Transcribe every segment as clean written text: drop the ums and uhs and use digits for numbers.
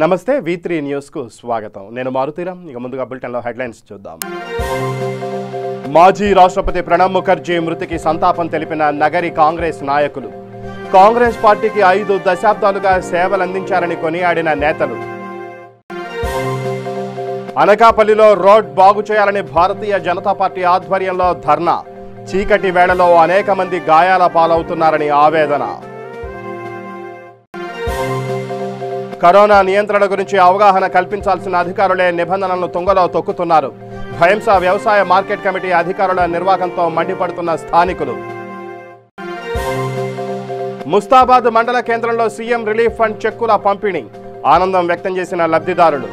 నమస్తే V3 news కు స్వాగతం. నేను మారుతీరామ్. ఇక ముందుగా బులెటిన్ లో హెడ్లైన్స్ చూద్దాం. మాజీ రాష్ట్రపతి ప్రణబ్ ముఖర్జీ మృతికి సంతాపం తెలిపిన నగరి కాంగ్రెస్ నాయకులు. కాంగ్రెస్ పార్టీకి 5 దశాబ్దాలుగా సేవలందించారని కొనియాడిన నేతలు. అనకాపల్లిలో రోడ్ బాగు చేయాలని భారతీయ జనతా పార్టీ ఆధ్వర్యంలో ధర్నా. చీకటి వేళలో అనేక మంది గాయాల పాలవుతున్నారని ఆవేదన. కరోనా నియంత్రణ గురించి అవగాహన కల్పించాల్సిన అధికారులే నిబంధనలను తుంగలో తొక్కుతున్నారు. భయంస వ్యవసాయ మార్కెట్ కమిటీ అధికారుల నిర్వాహకంతో మండిపడుతున్న స్థానికులు. ముస్తాబాద్ మండల కేంద్రంలో సీఎం రిలీఫ్ ఫండ్ చెక్కుల పంపిణీ. ఆనందం వ్యక్తం చేసిన లబ్ధిదారులు.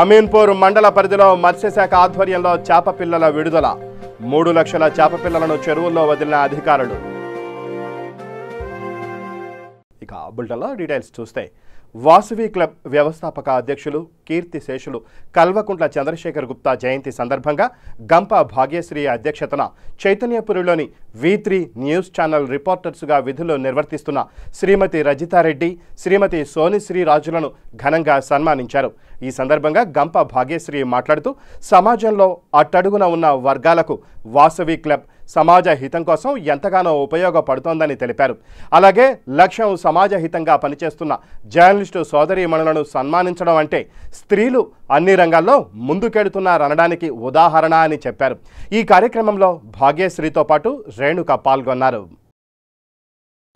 అమీన్పూర్ మండల పరిధిలో మత్స్యశాఖ ఆధ్వర్యంలో చేప పిల్లల విడుదల. 3 లక్షల చేప పిల్లలను చెరువుల్లో వదిలిన అధికారులు. ఇక బులెటిన్లో డీటెయిల్స్ చూస్తే వాసవి క్లబ్ వ్యవస్థాపక అధ్యక్షులు కీర్తిశేషులు కల్వకుంట్ల చంద్రశేఖర్ గుప్తా జయంతి సందర్భంగా గంప భాగ్యశ్రీ అధ్యక్షతన చైతన్యపురిలోని V3 న్యూస్ ఛానల్ రిపోర్టర్స్గా విధులు నిర్వర్తిస్తున్న శ్రీమతి రజితారెడ్డి, శ్రీమతి సోనిశ్రీ రాజులను ఘనంగా సన్మానించారు. ఈ సందర్భంగా గంప భాగ్యశ్రీ మాట్లాడుతూ సమాజంలో అట్టడుగున ఉన్న వర్గాలకు వాసవి క్లబ్ సమాజ హితం కోసం ఎంతగానో ఉపయోగపడుతోందని తెలిపారు. అలాగే లక్ష్యం సమాజ హితంగా పనిచేస్తున్న జర్నలిస్టు సోదరీమణులను సన్మానించడం అంటే స్త్రీలు అన్ని రంగాల్లో ముందుకెడుతున్నారనడానికి ఉదాహరణ అని చెప్పారు. ఈ కార్యక్రమంలో భాగ్యశ్రీతో పాటు రేణుక పాల్గొన్నారు.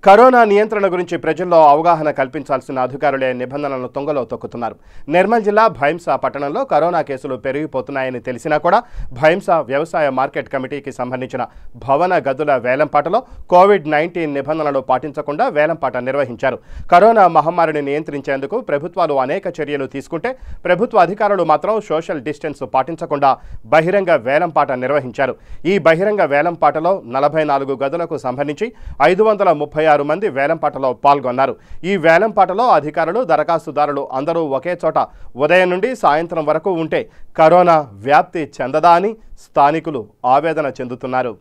కరోనా నియంత్రణ గురించి ప్రజల్లో అవగాహన కల్పించాల్సిన అధికారులే నిబంధనలను తుంగలో తొక్కుతున్నారు. నిర్మల్ జిల్లా భైంస పట్టణంలో కరోనా కేసులు పెరిగిపోతున్నాయని తెలిసినా కూడా భైంస వ్యవసాయ మార్కెట్ కమిటీకి సంబంధించిన భవన గదుల వేలంపాటలో కోవిడ్-19 నిబంధనలు పాటించకుండా వేలంపాట నిర్వహించారు. కరోనా మహమ్మారిని నియంత్రించేందుకు ప్రభుత్వాలు అనేక చర్యలు తీసుకుంటే ప్రభుత్వ అధికారులు మాత్రం సోషల్ డిస్టెన్స్ పాటించకుండా బహిరంగ వేలంపాట నిర్వహించారు. ఈ బహిరంగ వేలంపాటలో 44 గదులకు సంబంధించి 536 మంది వేలంపాటలో పాల్గొన్నారు. ఈ వేలంపాటలో అధికారులు, దరఖాస్తుదారులు అందరూ ఒకే చోట ఉదయం నుండి సాయంత్రం వరకు ఉంటే కరోనా వ్యాప్తి చెందదా అని స్థానికులు ఆవేదన చెందుతున్నారు.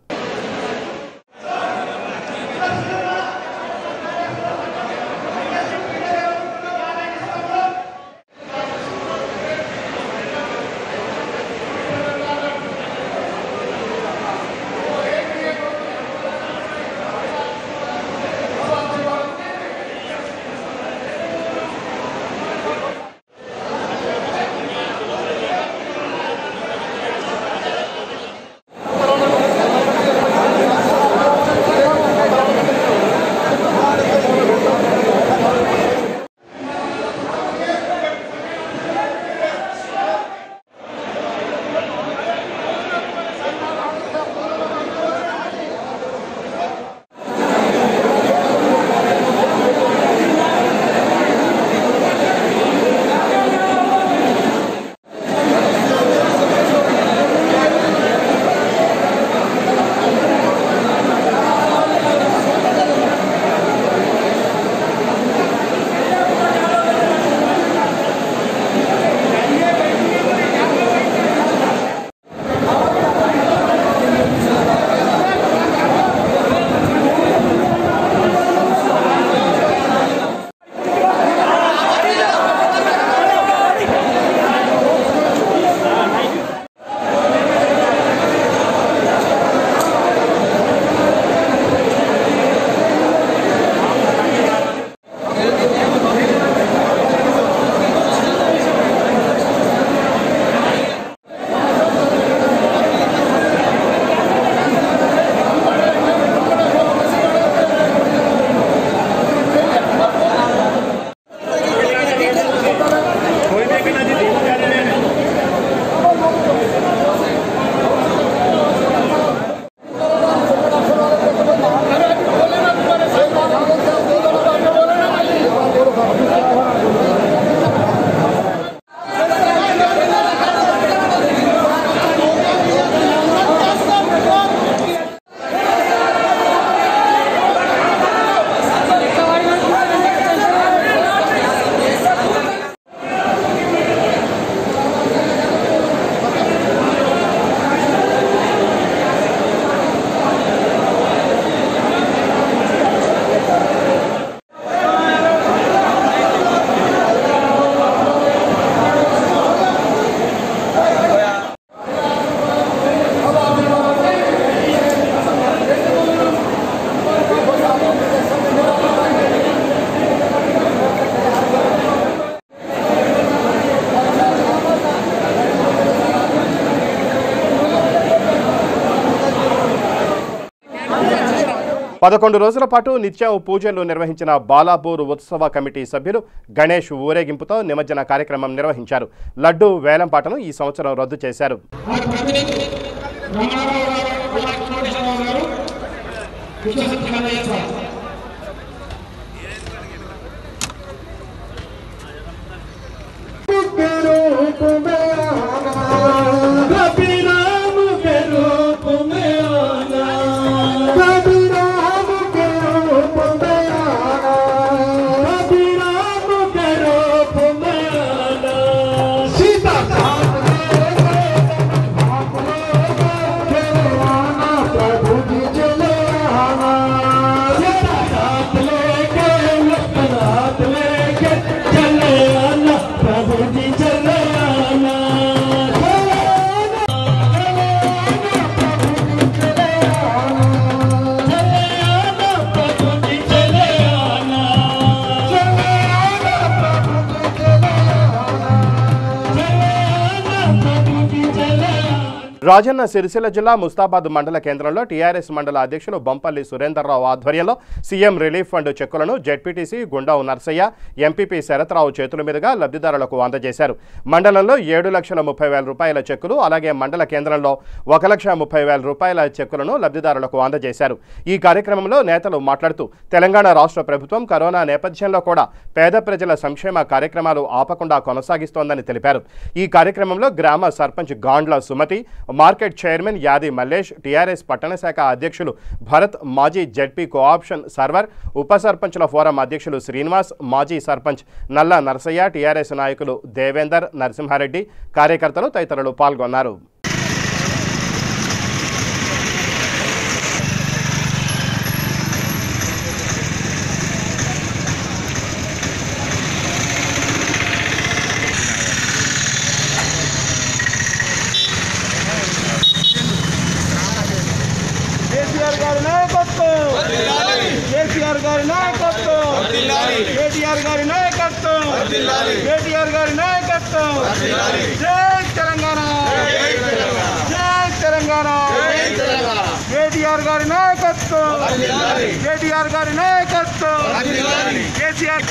11 రోజుల పాటు నిత్యం పూజలు నిర్వహించిన బాలాపూర్ ఉత్సవ కమిటీ సభ్యులు గణేష్ ఊరేగింపుతో నిమజ్జన కార్యక్రమం నిర్వహించారు. లడ్డు వేలంపాటను ఈ సంవత్సరం రద్దు చేశారు. రాజన్న సిరిసిల్ల జిల్లా ముస్తాబాద్ మండల కేంద్రంలో టీఆర్ఎస్ మండల అధ్యక్షులు బొంపల్లి సురేందర్రావు ఆధ్వర్యంలో సీఎం రిలీఫ్ ఫండ్ చెక్కులను జెడ్పీటీసీ గుండావు నర్సయ్య, ఎంపీపీ శరత్రావు చేతుల మీదుగా లబ్ధిదారులకు అందజేశారు. మండలంలో 7,30,000 రూపాయల చెక్కులు, అలాగే మండల కేంద్రంలో 1,30,000 రూపాయల చెక్కులను లబ్ధిదారులకు అందజేశారు. ఈ కార్యక్రమంలో నేతలు మాట్లాడుతూ తెలంగాణ రాష్ట్ర ప్రభుత్వం కరోనా నేపథ్యంలో కూడా పేద ప్రజల సంక్షేమ కార్యక్రమాలు ఆపకుండా కొనసాగిస్తోందని తెలిపారు. ఈ కార్యక్రమంలో గ్రామ సర్పంచ్ గాండ్ల సుమతి, మార్కెట్ చైర్మన్ యాది మల్లేష్, టీఆర్ఎస్ పట్టణ శాఖ అధ్యక్షులు భరత్, మాజీ జెడ్పీ కోఆప్షన్ సర్వర్, ఉప సర్పంచుల ఫోరం అధ్యక్షులు శ్రీనివాస్, మాజీ సర్పంచ్ నల్ల నరసయ్య, టీఆర్ఎస్ నాయకులు దేవేందర్, నరసింహారెడ్డి, కార్యకర్తలు తదితరులు పాల్గొన్నారు. కేసీఆర్ గారి నాయకత్వం, కేటీఆర్ గారి నాయకత్వం, కేటీఆర్ గారి నాయకత్వం. జై తెలంగాణ, జై తెలంగాణ. కేటీఆర్ గారి నాయకత్వం, కేటీఆర్ గారి నాయకత్వం. కేసీఆర్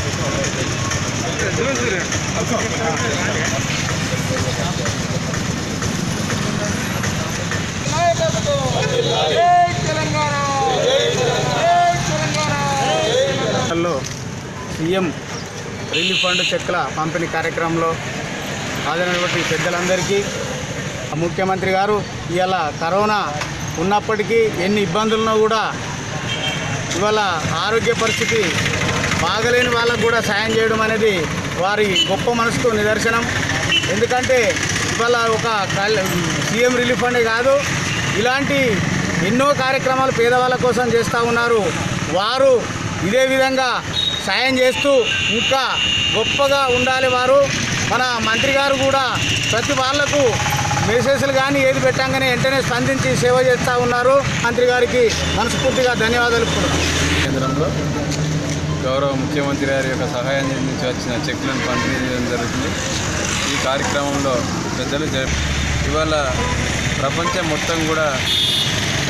సీఎం రిలీఫ్ ఫండ్ చెక్కుల పంపిణీ కార్యక్రమంలో హాజరైనటువంటి పెద్దలందరికీ ముఖ్యమంత్రి గారు ఇవాళ కరోనా ఉన్నప్పటికీ ఎన్ని ఇబ్బందులున్నా కూడా ఇవాళ ఆరోగ్య పరిస్థితి బాగలేని వాళ్ళకు కూడా సాయం చేయడం అనేది వారి గొప్ప మనసుకు నిదర్శనం. ఎందుకంటే ఇవాళ ఒక సీఎం రిలీఫ్ ఫండే కాదు, ఇలాంటి ఎన్నో కార్యక్రమాలు పేదవాళ్ళ కోసం చేస్తూ ఉన్నారు. వారు ఇదే విధంగా సాయం చేస్తూ ఇంకా గొప్పగా ఉండాలి. వారు మన మంత్రి గారు కూడా ప్రతి వాళ్లకు మెసేజ్లు కానీ ఏది పెట్టంగానే వెంటనే స్పందించి సేవ చేస్తూ ఉన్నారు. మంత్రి గారికి మనస్ఫూర్తిగా ధన్యవాదాలు. కేంద్రంలో గౌరవ ముఖ్యమంత్రి గారి యొక్క సహాయం నుంచి వచ్చిన చెక్కులను పంపిణీ చేయడం జరుగుతుంది. ఈ కార్యక్రమంలో పెద్దలు ఇవాళ ప్రపంచం మొత్తం కూడా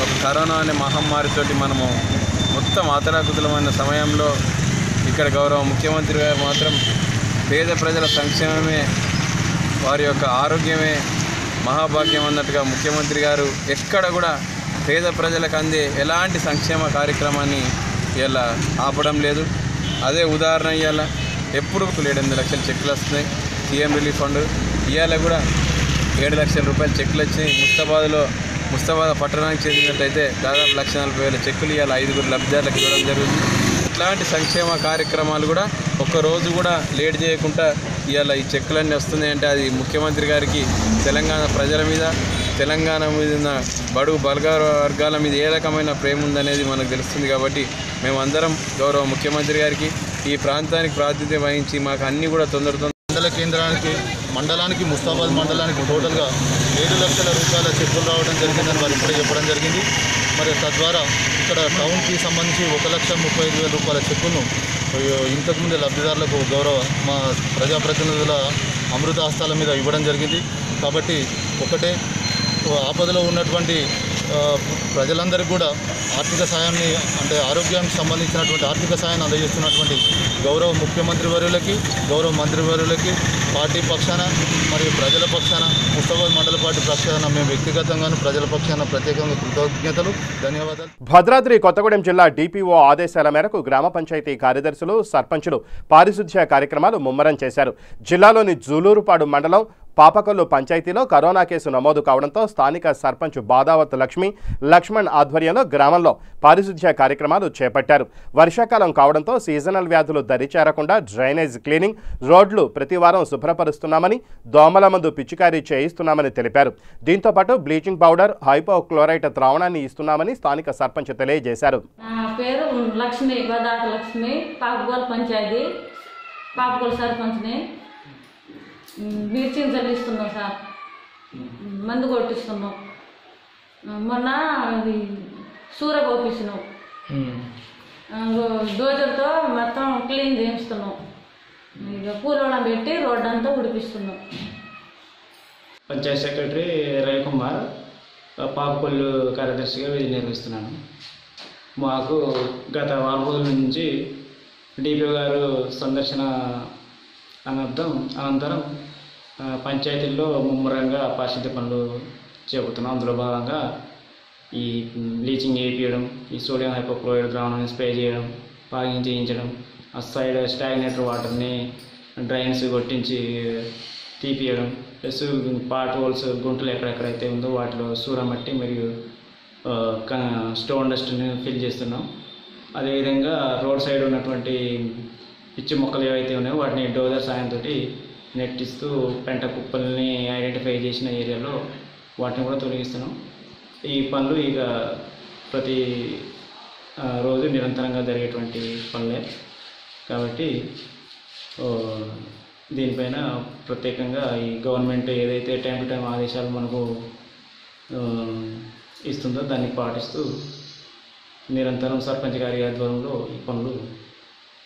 ఒక కరోనా అనే మహమ్మారితోటి మనము మొత్తం ఆతరాకుతలమైన సమయంలో ఇక్కడ గౌరవ ముఖ్యమంత్రి గారు మాత్రం పేద ప్రజల సంక్షేమమే వారి యొక్క ఆరోగ్యమే మహాభాగ్యం అన్నట్టుగా ముఖ్యమంత్రి గారు ఎక్కడ కూడా పేద ప్రజలకు అందే ఎలాంటి సంక్షేమ కార్యక్రమాన్ని ఇలా ఆపడం లేదు. అదే ఉదాహరణ ఇవాళ ఎప్పుడు 7-8 లక్షల చెక్కులు వస్తున్నాయి సీఎం రిలీఫ్ ఫండ్. ఇవాళ కూడా 7 లక్షల రూపాయల చెక్కులు వచ్చినాయి. ముస్తాబాద్ పట్టణానికి చెందినట్టయితే దాదాపు 1,40,000 చెక్కులు ఇవాళ 5 లబ్ధిదారులకు ఇవ్వడం జరుగుతుంది. ఇట్లాంటి సంక్షేమ కార్యక్రమాలు కూడా ఒక్కరోజు కూడా లేట్ చేయకుండా ఇవాళ ఈ చెక్కులన్నీ వస్తున్నాయంటే అది ముఖ్యమంత్రి గారికి తెలంగాణ ప్రజల మీద, తెలంగాణ మీద ఉన్న బడుగు బలగ వర్గాల మీద ఏ రకమైన ప్రేమ ఉందనేది మనకు తెలుస్తుంది. కాబట్టి మేమందరం గౌరవ ముఖ్యమంత్రి గారికి ఈ ప్రాంతానికి ప్రాతినిధ్యం వహించి మాకు అన్నీ కూడా మండల కేంద్రానికి మండలానికి ముస్తాబాద్ మండలానికి టోటల్గా 7 లక్షల రూపాయల చెక్కులు రావడం జరిగిందని వారు ఇప్పుడే చెప్పడం జరిగింది. మరి తద్వారా ఇక్కడ టౌన్కి సంబంధించి 1,35,000 రూపాయల చెక్కును ఇంతకుముందే లబ్ధిదారులకు గౌరవ మా ప్రజాప్రతినిధుల అమృత హస్తాల మీద ఇవ్వడం జరిగింది. కాబట్టి ఒకటే ఆపదలో ఉన్నటువంటి ప్రజలందరికీ కూడా ఆర్థిక సాయాన్ని అంటే ఆరోగ్యానికి సంబంధించినటువంటి ఆర్థిక సాయాన్ని అందజేస్తున్నటువంటి గౌరవ ముఖ్యమంత్రి వర్యులకి, గౌరవ మంత్రి వర్యులకి పార్టీ పక్షాన మరియు ప్రజల పక్షాన ముస్తాబాద్ మండల పార్టీ పక్షాన మేము వ్యక్తిగతంగాను ప్రజల పక్షాన ప్రత్యేకంగా కృతజ్ఞతలు, ధన్యవాదాలు. భద్రాద్రి కొత్తగూడెం జిల్లా డిపిఓ ఆదేశాల మేరకు గ్రామ పంచాయతీ కార్యదర్శులు, సర్పంచులు పారిశుధ్య కార్యక్రమాలు ముమ్మరం చేశారు. జిల్లాలోని జూలూరుపాడు మండలం పాపకొల్లు పంచాయతీలో కరోనా కేసు నమోదు కావడంతో స్థానిక సర్పంచ్ బాదావత్ లక్ష్మణ్ ఆధ్వర్యంలో గ్రామంలో పారిశుధ్య కార్యక్రమాలు చేపట్టారు. వర్షాకాలం కావడంతో సీజనల్ వ్యాధులు దరిచేరకుండా డ్రైనేజ్ క్లీనింగ్, రోడ్లు ప్రతివారం శుభ్రపరుస్తున్నామని, దోమల మందు పిచికారీ చేయిస్తున్నామని తెలిపారు. దీంతోపాటు బ్లీచింగ్ పౌడర్, హైపోక్లోరైట్ ద్రావణాన్ని ఇస్తున్నామని స్థానిక సర్పంచ్ తెలియజేశారు. పేరు లక్ష్మి, బాదావత్ లక్ష్మి, పాపకొల్లు పంచాయతీ పాపకొల్లు సర్పంచ్ని. బ్లీచింగ్ చల్లిస్తున్నాం సార్, మందు కొట్టిస్తున్నాం. మొన్న సూర పోపిస్తున్నాం, డోజర్తో మొత్తం క్లీన్ చేయిస్తున్నాం. ఇక కూలోళ్ళం పెట్టి రోడ్డు అంతా ఉడిపిస్తున్నాం. పంచాయత్ సెక్రటరీ రవికుమార్, పాపకొల్లు కార్యదర్శిగా విధి నిర్వహిస్తున్నాను. మాకు గత వారం రోజుల నుంచి డిపిఓ గారు సందర్శన అనంతరం పంచాయతీల్లో ముమ్మరంగా పారిశుద్ధ్య పనులు చేపడుతున్నాం. అందులో భాగంగా ఈ బ్లీచింగ్ వేయించడం, ఈ సోడియం హైపోక్లోరైడ్ ద్రావణాన్ని స్ప్రే చేయడం, పాగింగ్ చేయించడం, ఆ సైడ్ స్టాగ్నేటర్ వాటర్ని డ్రైన్స్ కొట్టించి తీపియడం, ప్లస్ పాట్ హోల్స్ గుంటలు ఎక్కడెక్కడైతే ఉందో వాటిలో సూరమట్టి మరియు స్టోన్ డస్ట్ని ఫిల్ చేస్తున్నాం. అదేవిధంగా రోడ్ సైడ్ ఉన్నటువంటి పిచ్చి మొక్కలు ఏవైతే ఉన్నాయో వాటిని డోజర్ సాయంతో నెట్టిస్తూ పెంట కుప్పల్ని ఐడెంటిఫై చేసిన ఏరియాలో వాటిని కూడా తొలగిస్తున్నాం. ఈ పనులు ఇక ప్రతి రోజు నిరంతరంగా జరిగేటువంటి పనులే కాబట్టి దీనిపైన ప్రత్యేకంగా ఈ గవర్నమెంట్ ఏదైతే టైం టు టైం ఆదేశాలు మనకు ఇస్తుందో దాన్ని పాటిస్తూ నిరంతరం సర్పంచ్ గారి ఆధ్వర్యంలో ఈ పనులు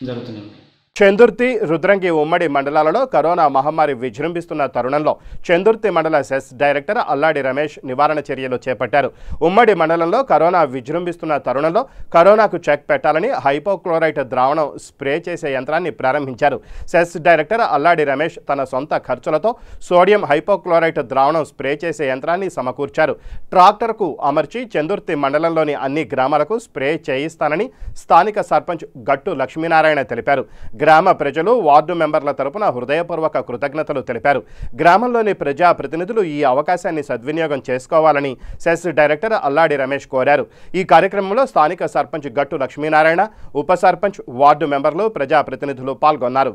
జరుగుతున్నాయి. చందుర్తి, రుద్రంగి ఉమ్మడి మండలాలలో కరోనా మహమ్మారి విజృంభిస్తున్న తరుణంలో చందుర్తి మండల సెస్ డైరెక్టర్ అల్లాడి రమేష్ నివారణ చర్యలు చేపట్టారు. ఉమ్మడి మండలంలో కరోనా విజృంభిస్తున్న తరుణంలో కరోనాకు చెక్ పెట్టాలని హైపోక్లోరైట్ ద్రావణం స్ప్రే చేసే యంత్రాన్ని ప్రారంభించారు. సెస్ డైరెక్టర్ అల్లాడి రమేష్ తన సొంత ఖర్చులతో సోడియం హైపోక్లోరైట్ ద్రావణం స్ప్రే చేసే యంత్రాన్ని సమకూర్చారు. ట్రాక్టర్కు అమర్చి చందుర్తి మండలంలోని అన్ని గ్రామాలకు స్ప్రే చేయిస్తానని స్థానిక సర్పంచ్ గట్టు లక్ష్మీనారాయణ తెలిపారు. గ్రామ ప్రజలు, వార్డు మెంబర్ల తరపున హృదయపూర్వక కృతజ్ఞతలు తెలిపారు. గ్రామంలోని ప్రజాప్రతినిధులు ఈ అవకాశాన్ని సద్వినియోగం చేసుకోవాలని సెస్ డైరెక్టర్ అల్లాడి రమేష్ కోరారు. ఈ కార్యక్రమంలో స్థానిక సర్పంచ్ గట్టు లక్ష్మీనారాయణ, ఉప సర్పంచ్, వార్డు మెంబర్లు, ప్రజాప్రతినిధులు పాల్గొన్నారు.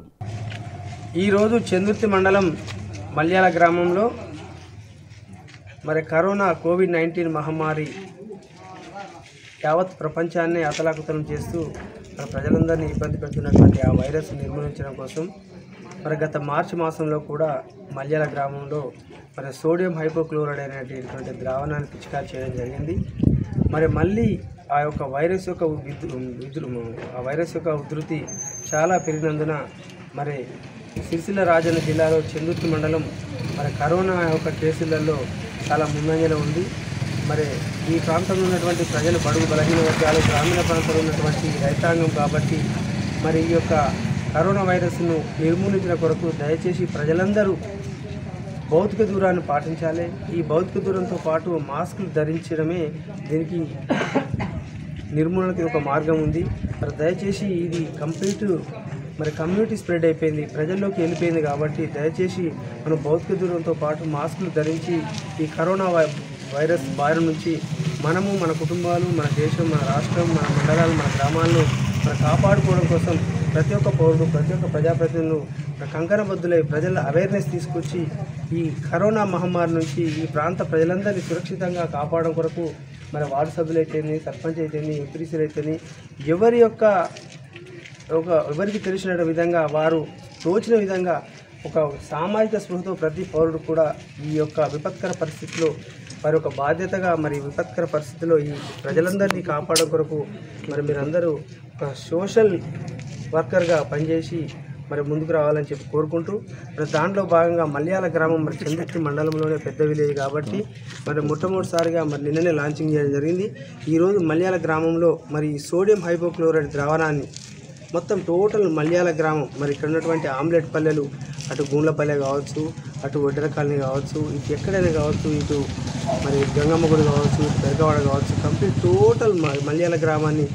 ఈరోజు చందుర్తి మండలం మల్యాల గ్రామంలో కరోనా కోవిడ్-19 మహమ్మారి యావత్ ప్రపంచాన్ని అతలాకుతలం చేస్తూ ప్రజలందరినీ ఇబ్బంది పెడుతున్నటువంటి ఆ వైరస్ నిర్మూలించడం కోసం గత మార్చి మాసంలో కూడా మల్యాల గ్రామంలో సోడియం హైపోక్లోరైడ్ అనేటువంటి ద్రావణాన్ని పిచికారి చేయడం జరిగింది. మళ్ళీ ఆ యొక్క వైరస్ యొక్క ఉధృతి చాలా పెరిగినందున సిరిసిల్ల రాజన్న జిల్లాలో చందుర్తి మండలం కరోనా యొక్క కేసులలో చాలా ముందంజలో ఉంది. ఈ ప్రాంతంలో ఉన్నటువంటి ప్రజలు బడుగు బలహీన వర్గాలు, గ్రామీణ ప్రాంతంలో ఉన్నటువంటి రైతాంగం కాబట్టి ఈ యొక్క కరోనా వైరస్ను నిర్మూలించిన కొరకు దయచేసి ప్రజలందరూ భౌతిక దూరాన్ని పాటించాలి. ఈ భౌతిక దూరంతో పాటు మాస్కులు ధరించడమే దీనికి నిర్మూలనకి ఒక మార్గం ఉంది. దయచేసి ఇది కంప్లీట్ కమ్యూనిటీ స్ప్రెడ్ అయిపోయింది, ప్రజల్లోకి వెళ్ళిపోయింది కాబట్టి దయచేసి మనం భౌతిక దూరంతో పాటు మాస్కులు ధరించి ఈ కరోనా వైరస్ బారి నుంచి మనము, మన కుటుంబాలు, మన దేశం, మన రాష్ట్రం, మన మండలాలు, మన గ్రామాలను కాపాడుకోవడం కోసం ప్రతి ఒక్క పౌరుడు, ప్రతి ఒక్క ప్రజాప్రతినిధులు కంకణబద్దులై ప్రజల అవేర్నెస్ తీసుకొచ్చి ఈ కరోనా మహమ్మారి నుంచి ఈ ప్రాంత ప్రజలందరినీ సురక్షితంగా కాపాడడం కొరకు వార్డు సభ్యులు అయితేనే, సర్పంచ్ అయితేనే, ఎంపీసీలు అయితేనే ఎవరికి తెలిసిన విధంగా వారు తోచిన విధంగా ఒక సామాజిక స్పృహతో ప్రతి పౌరుడు కూడా ఈ యొక్క విపత్కర పరిస్థితిలో వారి ఒక బాధ్యతగా విపత్కర పరిస్థితిలో ఈ ప్రజలందరినీ కాపాడడం కొరకు మీరందరూ ఒక సోషల్ వర్కర్గా పనిచేసి మరి ముందుకు రావాలని చెప్పి కోరుకుంటూ మరి దాంట్లో భాగంగా మల్యాల గ్రామం మరి చంద్రుతి మండలంలోనే పెద్ద విలేజ్ కాబట్టి మరి మొట్టమొదటిసారిగా మరి నిన్ననే లాంచింగ్ చేయడం జరిగింది. ఈరోజు మల్యాల గ్రామంలో మరి సోడియం హైపోక్లోరైడ్ ద్రావణాన్ని మొత్తం టోటల్ మల్యాల గ్రామం మరి ఇక్కడ ఉన్నటువంటి ఆమ్లెట్ పల్లెలు అటు గూండ్లపల్లె కావచ్చు, అటు ఒడ్డర కాలనీ కావచ్చు, ఇటు ఎక్కడైనా కావచ్చు, ఇటు మరి గంగమ్మ గుడి కావచ్చు, ఇటు పెరగవాడ కావచ్చు, కంప్లీట్ టోటల్ మల్యాల గ్రామాన్ని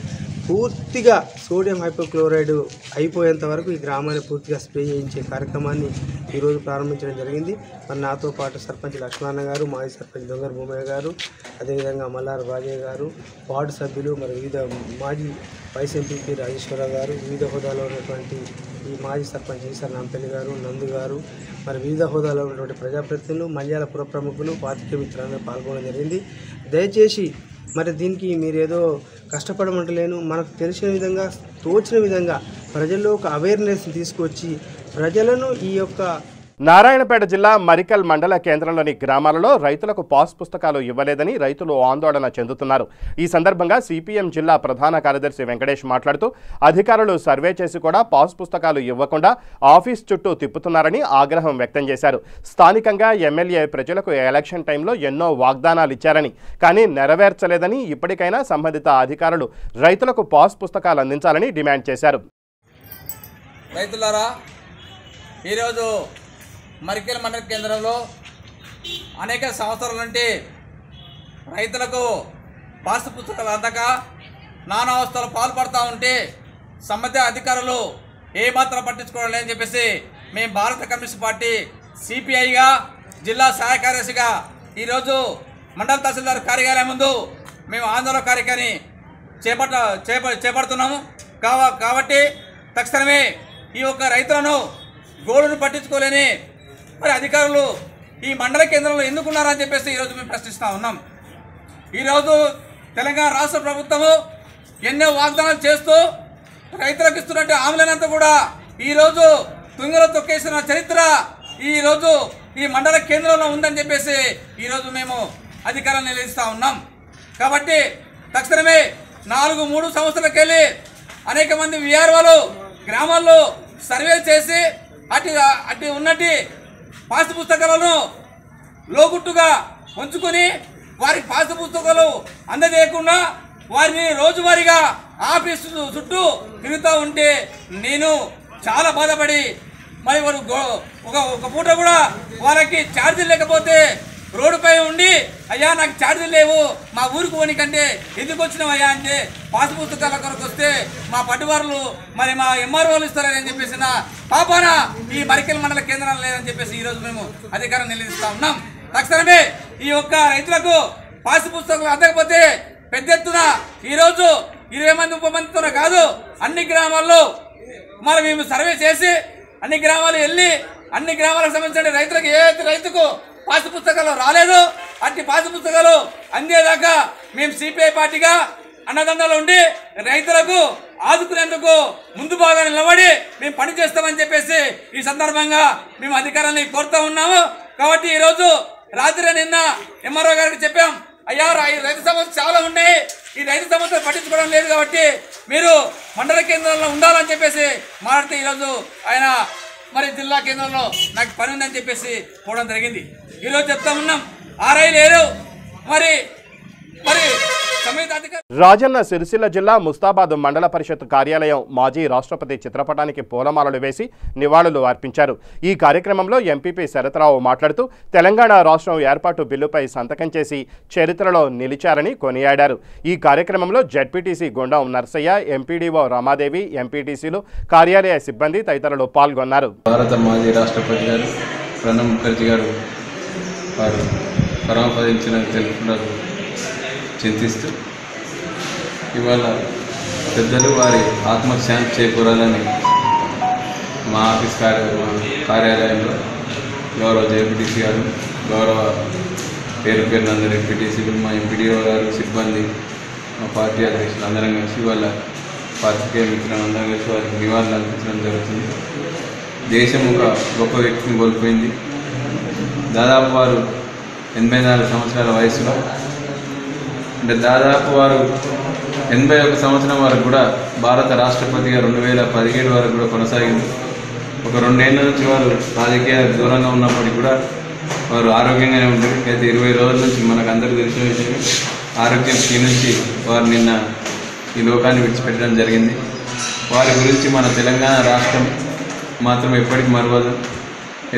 పూర్తిగా సోడియం హైపోక్లోరైడ్ అయిపోయేంత వరకు ఈ గ్రామాన్ని పూర్తిగా స్ప్రే చేయించే కార్యక్రమాన్ని ఈరోజు ప్రారంభించడం జరిగింది. మరి నాతో పాటు సర్పంచ్ లక్ష్మణ గారు, మాజీ సర్పంచ్ దొంగర్ భూమయ్య గారు, అదేవిధంగా మల్లారు రాజయ్య గారు, వార్డు సభ్యులు, మరి వివిధ మాజీ వైస్ ఎంపీ రాజేశ్వరరావు గారు, వివిధ హోదాలో ఉన్నటువంటి ఈ మాజీ సర్పంచ్ ఈశ్వర్ నాంపల్లి గారు, నందు గారు, మరి వివిధ హోదాలో ఉన్నటువంటి ప్రజాప్రతినిధులు, మల్యాల పుర ప్రముఖులు, పాత్రికేయ మిత్రులందరూ పాల్గొనడం జరిగింది. దయచేసి మరి దీనికి మీరు ఏదో కష్టపడమంటలేను, మనకు తెలిసిన విధంగా తోచిన విధంగా ప్రజల్లో ఒక అవేర్నెస్ తీసుకొచ్చి ప్రజలను ఈ యొక్క నారాయణపేట జిల్లా మరికల్ మండల కేంద్రంలోని గ్రామాలలో రైతులకు పాస్ పుస్తకాలు ఇవ్వలేదని రైతులు ఆందోళన చెందుతున్నారు. ఈ సందర్భంగా సిపిఎం జిల్లా ప్రధాన కార్యదర్శి వెంకటేష్ మాట్లాడుతూ అధికారులు సర్వే చేసి కూడా పాస్ పుస్తకాలు ఇవ్వకుండా ఆఫీస్ చుట్టూ తిప్పుతున్నారని ఆగ్రహం వ్యక్తం చేశారు. స్థానికంగా ఎమ్మెల్యే ప్రజలకు ఎలక్షన్ టైంలో ఎన్నో వాగ్దానాలు ఇచ్చారని, కానీ నెరవేర్చలేదని, ఇప్పటికైనా సంబంధిత అధికారులు రైతులకు పాస్ పుస్తకాలు అందించాలని డిమాండ్ చేశారు. రైతులారా, ఈరోజు మరికెల్ మండల కేంద్రంలో అనేక సంవత్సరాల నుండి రైతులకు పాస్ పుస్తకాలు అందక నానా అవస్థలు పాల్పడుతూ ఉంటే సంబంధిత అధికారులు ఏమాత్రం పట్టించుకోవడం లేదని చెప్పేసి మేము భారత కమ్యూనిస్ట్ పార్టీ సిపిఐగా జిల్లా సహాయ కార్యదర్శిగా ఈరోజు మండల తహసీల్దార్ కార్యాలయం ముందు మేము ఆందోళన కార్యక్రమాన్ని చేపడుతున్నాము. కాబట్టి తక్షణమే ఈ యొక్క రైతులను గోడును పట్టించుకోలేని మరి అధికారులు ఈ మండల కేంద్రంలో ఎందుకున్నారని చెప్పేసి ఈరోజు మేము ప్రశ్నిస్తూ ఉన్నాం. ఈరోజు తెలంగాణ రాష్ట్ర ప్రభుత్వము ఎన్నో వాగ్దానాలు చేస్తూ రైతులకు ఇస్తున్నట్టు హామీలంతా కూడా ఈరోజు తుంగలో తొక్కేసిన చరిత్ర ఈరోజు ఈ మండల కేంద్రంలో ఉందని చెప్పేసి ఈరోజు మేము అధికారాన్ని నిలదీస్తూ ఉన్నాం. కాబట్టి తక్షణమే 3 సంవత్సరాలకెళ్ళి అనేక మంది విఆర్ఓలు గ్రామాల్లో సర్వేలు చేసి అటు ఉన్నటి పాస్ పుస్తకాలను లోగుట్టుగా ఉంచుకొని వారికి పాస్ పుస్తకాలు అందజేయకుండా వారిని రోజువారీగా ఆఫీసు చుట్టూ తిరుగుతూ ఉంటే నేను చాలా బాధపడి మరి వారు ఒక పూట కూడా వాళ్ళకి ఛార్జీలు లేకపోతే రోడ్డుపై ఉండి అయ్యా నాకు ఛార్జీలు లేవు మా ఊరికి పోనీకంటే ఎందుకు వచ్చినావయ్యా అంటే పాస్ పుస్తకాల కొరకు వస్తే మా పట్టువారులు మరి మా ఎంఆర్ఓలు ఇస్తారని చెప్పేసి పాపాన ఈ మరికెల్ మండల కేంద్రాలు లేదని చెప్పేసి ఈరోజు మేము అధికారం నిలదీస్తూ ఉన్నాం. తక్షణమే ఈ యొక్క రైతులకు పాస్ పుస్తకాలు అందకపోతే పెద్ద ఎత్తున ఈరోజు 20 మంది 30 మందితో కాదు అన్ని గ్రామాల్లో మరి మేము సర్వే చేసి అన్ని గ్రామాలు వెళ్ళి అన్ని గ్రామాలకు సంబంధించిన రైతులకు ఏ రైతుకు పాస్ పుస్తకాలు రాలేదు అట్టి పాస్ పుస్తకాలు అందేదాకా మేము సిపిఐ పార్టీగా అన్నదండలు ఉండి రైతులకు ఆదుకునేందుకు ముందు బాగా నిలబడి మేము పని చేస్తామని చెప్పేసి ఈ సందర్భంగా మేము అధికారాన్ని కోరుతూ ఉన్నాము. కాబట్టి ఈరోజు రాత్రి నిన్న ఎంఆర్ఓ గారికి చెప్పాం, అయ్యా రైతు సమస్యలు చాలా ఉన్నాయి, ఈ రైతు సమస్యలు పట్టించుకోవడం లేదు కాబట్టి మీరు మండల కేంద్రంలో ఉండాలని చెప్పేసి మాట్లాడితే ఈరోజు ఆయన మరి జిల్లా కేంద్రంలో నాకు పని ఉందని చెప్పేసి పోవడం జరిగింది. ఈరోజు చెప్తా ఉన్నాం ఆర్ఐ లేరు మరి రాజన్న సిరిసిల్ల జిల్లా ముస్తాబాద్ మండల పరిషత్ కార్యాలయం మాజీ రాష్ట్రపతి చిత్రపటానికి పూలమాలలు వేసి నివాళులు అర్పించారు. ఈ కార్యక్రమంలో ఎంపీపీ శరత్రావు మాట్లాడుతూ తెలంగాణ రాష్ట్రం ఏర్పాటు బిల్లుపై సంతకం చేసి చరిత్రలో నిలిచారని కొనియాడారు. ఈ కార్యక్రమంలో జెడ్పీటీసీ గుండం నర్సయ్య, ఎంపీడీఓ రమాదేవి, ఎంపీటీసీలు, కార్యాలయ సిబ్బంది తదితరులు పాల్గొన్నారు. భారత మాజీ రాష్ట్రపతి గారు ప్రణబ్ ముఖర్జీ గారు వారు పరమపదించిన తెలుపునకు చింతిస్తూ ఇవాళ పెద్దలు వారి ఆత్మశాంతి చేకూరాలని మా ఆఫీస్ కార్యాలయంలో గౌరవ జెడ్పీటీసీ గారు, గౌరవ పేరునందరు ఎంపీటీసీలు, మా ఎంపీడీఓ గారు, సిబ్బంది, మా పార్టీ అధ్యక్షులు అందరం కలిసి వాళ్ళ పాత్రికేయ మిత్రులను అందరం కలిసి వారికి నివాళులు అర్పించడం జరుగుతుంది. దేశం ఒక గొప్ప వ్యక్తిని కోల్పోయింది. దాదాపు వారు 84 సంవత్సరాల వయసులో, అంటే దాదాపు వారు 81 సంవత్సరం వరకు కూడా భారత రాష్ట్రపతిగా 2017 వరకు కూడా కొనసాగింది. ఒక 2 ఏళ్ళ నుంచి వారు రాజకీయ దూరంగా ఉన్నప్పటికీ కూడా వారు ఆరోగ్యంగానే ఉంటారు. అయితే 20 రోజుల నుంచి మనకు అందరికీ తెలిసిన విషయమే ఆరోగ్యం క్షీణించి వారు నిన్న ఈ లోకాన్ని విడిచిపెట్టడం జరిగింది. వారి గురించి మన తెలంగాణ రాష్ట్రం మాత్రం ఎప్పటికీ మరవదు.